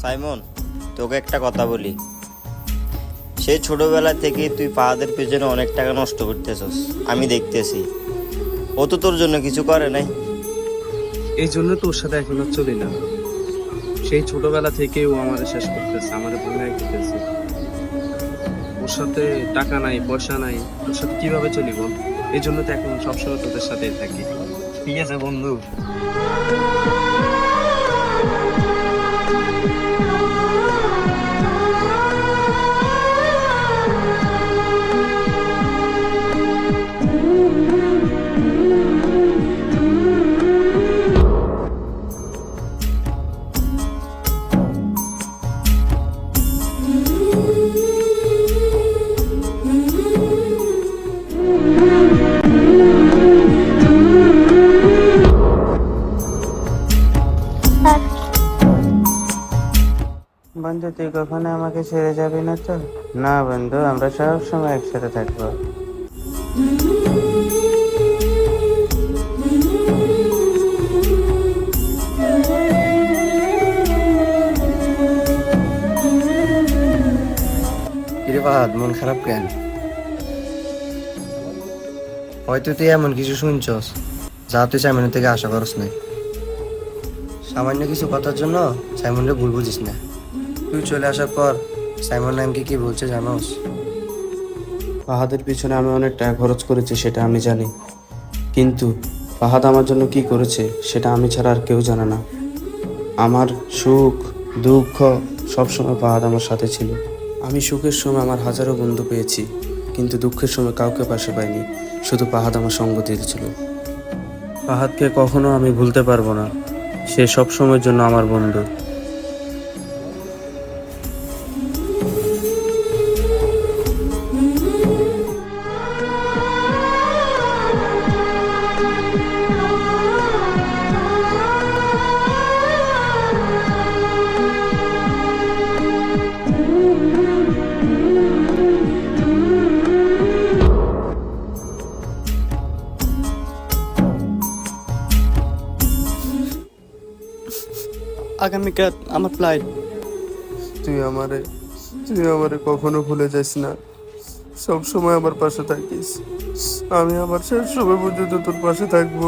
Simon, তোকে একটা কথা বলি। সেই ছোটবেলা থেকে তুই ফাহাদের পেছনে অনেক টাকা নষ্ট করতেছস, আমি দেখতেছি। ও তো তোর জন্য কিছু করে নাই। এই জন্য তো ওর সাথে এখন আর চলি না। সেই ছোটবেলা থেকেই ও আমারে শেষ করতেছে, আমারে ভাঙায় খেতেছে। ওর সাথে টাকা নাই, পয়সা নাই, ওর সাথে কিভাবে চলি বল? এই জন্য তো এখন সবসময় তোদের সাথেই থাকি। ঠিক আছে বন্ধু। বন্ধু, তুই কখনো আমাকে ছেড়ে যাবি না তো? না বন্ধু, আমরা সব সময় একসাথে থাকবো। কিরে ফাহাদ, মন খারাপ কেন? হয়তো তুই এমন কিছু শুনছস যা তুই সাইমনের থেকে আশা করস নাই। সামান্য কিছু কথার জন্য সাইমনকে ভুল বুঝিস না। তুই চলে আসার পর সাইমন নামকে কি বলছে জানোস? ফাহাদের পিছনে আমি অনেক টাকা খরচ করেছি, সেটা আমি জানি। কিন্তু ফাহাদ আমার জন্য কি করেছে সেটা আমি ছাড়া আর কেউ জানে না। আমার সুখ দুঃখ সবসময় ফাহাদ আমার সাথে ছিল। আমি সুখের সময় আমার হাজারো বন্ধু পেয়েছি, কিন্তু দুঃখের সময় কাউকে পাশে পাইনি। শুধু ফাহাদ আমার সঙ্গ দিয়েছিল। ফাহাদকে কখনো আমি ভুলতে পারবো না। সে সব সময়ের জন্য আমার বন্ধু। আগামীকাল আমার ফ্লাইট। তুই আমারে কখনো ভুলে যাস না। সব সময় আমার পাশে থাকিস। আমি আমার শেষ সময় পর্যন্ত তোর পাশে থাকবো।